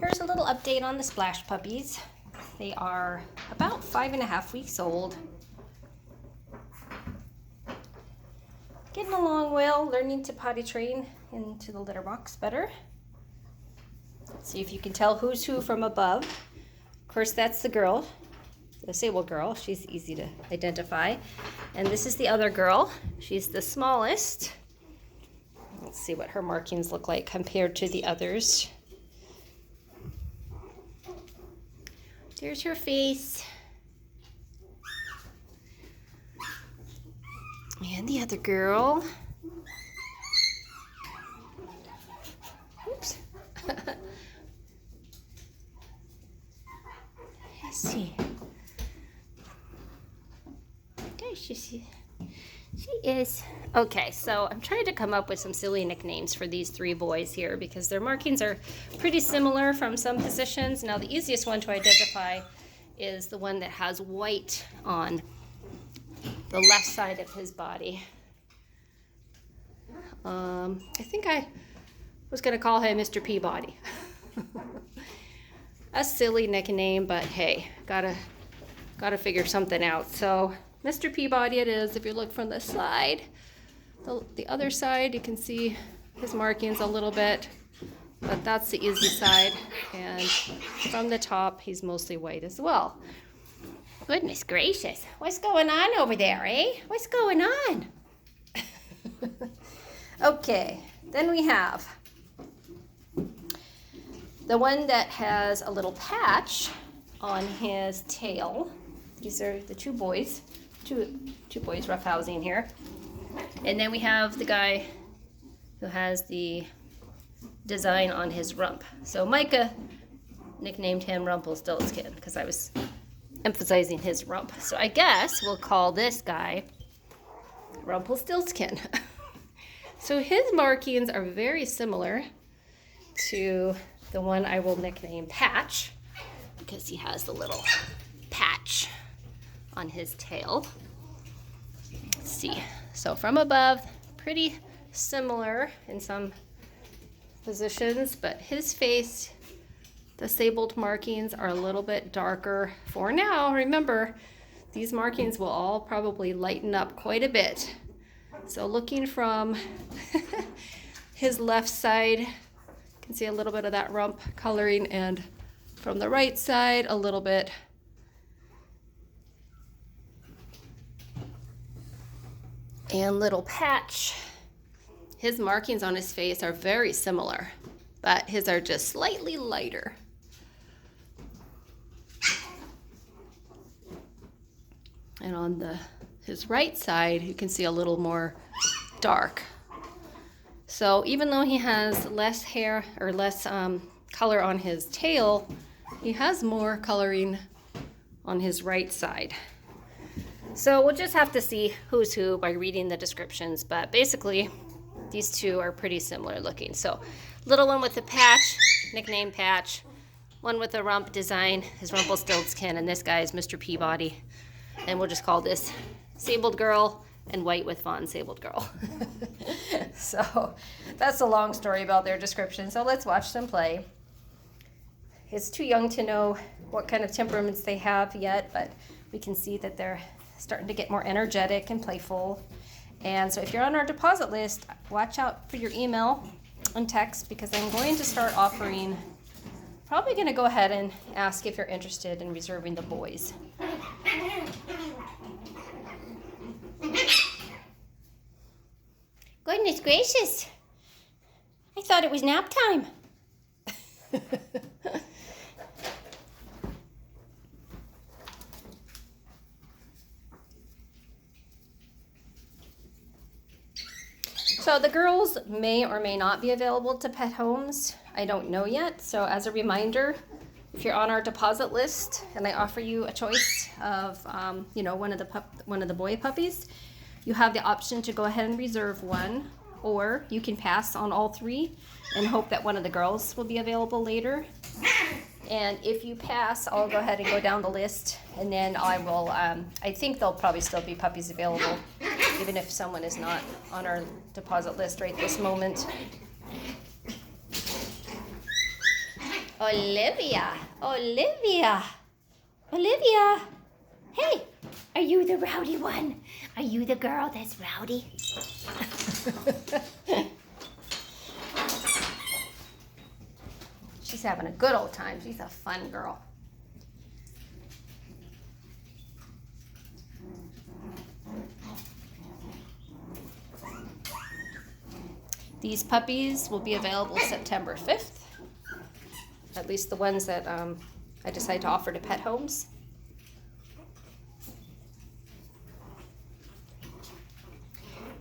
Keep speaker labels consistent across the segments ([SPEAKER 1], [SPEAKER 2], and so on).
[SPEAKER 1] Here's a little update on the Splash puppies. They are about 5.5 weeks old. Getting along well, learning to potty train into the litter box better. Let's see if you can tell who's who from above. Of course, that's the girl, the disabled girl. She's easy to identify. And this is the other girl. She's the smallest. Let's see what her markings look like compared to the others. There's her face. And the other girl. Oops. Let's see. There she is. Okay, so I'm trying to come up with some silly nicknames for these three boys here because their markings are pretty similar from some positions. Now, the easiest one to identify is the one that has white on the left side of his body. I think I was going to call him Mr. Peabody. A silly nickname, but hey, gotta figure something out. So Mr. Peabody it is. If you look from the side, the other side, you can see his markings a little bit, but that's the easy side. And from the top, he's mostly white as well. Goodness gracious, what's going on over there, eh? What's going on? Okay, then we have the one that has a little patch on his tail. These are the two boys, two boys roughhousing here. And then we have the guy who has the design on his rump. So Micah nicknamed him Rumpelstiltskin because I was emphasizing his rump. So I guess we'll call this guy Rumpelstiltskin. So his markings are very similar to the one I will nickname Patch because he has the little patch on his tail. Let's see. So from above, pretty similar in some positions, but his face, the disabled markings are a little bit darker for now. Remember, these markings will all probably lighten up quite a bit. So looking from his left side, you can see a little bit of that rump coloring, and from the right side, a little bit. And little Patch, his markings on his face are very similar, but his are just slightly lighter. And on his right side, you can see a little more dark. So even though he has less hair or less color on his tail, he has more coloring on his right side. So we'll just have to see who's who by reading the descriptions, but basically these two are pretty similar looking. So little one with the patch, nicknamed Patch, one with the rump design is Rumpelstiltskin, and this guy is Mr. Peabody. And we'll just call this Sabled Girl and white with Fawn Sabled Girl. So that's a long story about their description. So let's watch them play. It's too young to know what kind of temperaments they have yet, but we can see that they're starting to get more energetic and playful. And so if you're on our deposit list, watch out for your email and text because I'm going to start offering, probably going to go ahead and ask if you're interested in reserving the boys. Goodness gracious. I thought it was nap time. So the girls may or may not be available to pet homes. I don't know yet. So as a reminder, if you're on our deposit list and I offer you a choice of, one of the boy puppies, you have the option to go ahead and reserve one, or you can pass on all three and hope that one of the girls will be available later. And if you pass, I'll go ahead and go down the list, and then I will, I think there'll probably still be puppies available, even if someone is not on our deposit list right this moment. Olivia, Olivia, Olivia. Hey, are you the rowdy one? Are you the girl that's rowdy? She's having a good old time. She's a fun girl. These puppies will be available September 5th. At least the ones that I decided to offer to pet homes.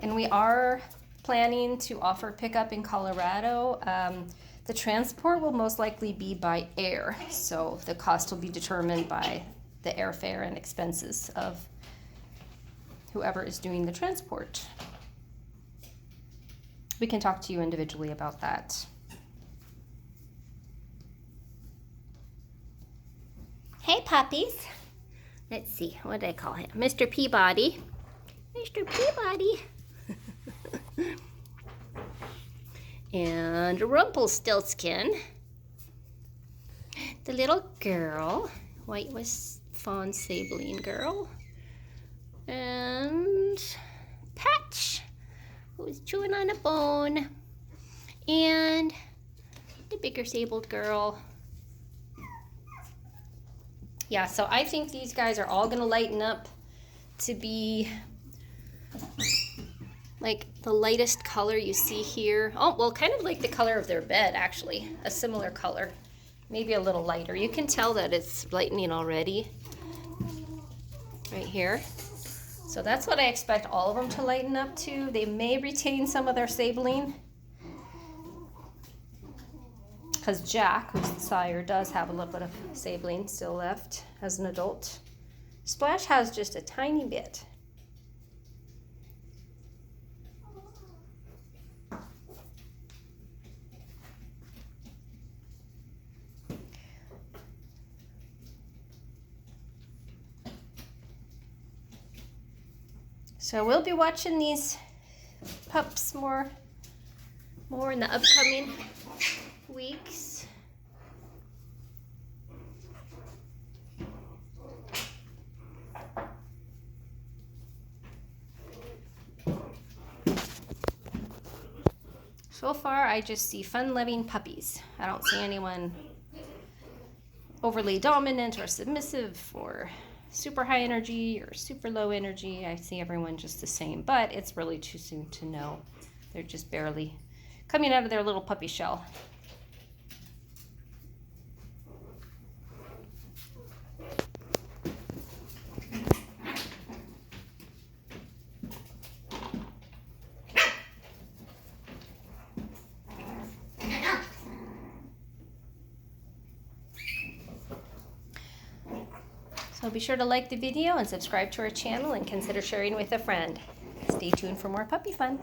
[SPEAKER 1] And we are planning to offer pickup in Colorado. The transport will most likely be by air, so the cost will be determined by the airfare and expenses of whoever is doing the transport. We can talk to you individually about that. Hey, puppies. Let's see, what did I call him? Mr. Peabody. Mr. Peabody. And Rumpelstiltskin. The little girl. White was Fawn Sabline girl. And Patch, who's chewing on a bone. And the bigger sabled girl. Yeah, so I think these guys are all gonna lighten up to be like the lightest color you see here. Oh, well, kind of like the color of their bed, actually. A similar color, maybe a little lighter. You can tell that it's lightening already right here. So that's what I expect all of them to lighten up to. They may retain some of their sabling, because Jack, who's the sire, does have a little bit of sabling still left as an adult. Splash has just a tiny bit. So we'll be watching these pups more in the upcoming weeks. So far, I just see fun-loving puppies. I don't see anyone overly dominant or submissive or super high energy or super low energy. I see everyone just the same, but it's really too soon to know. They're just barely coming out of their little puppy shell. So be sure to like the video and subscribe to our channel and consider sharing with a friend. Stay tuned for more puppy fun.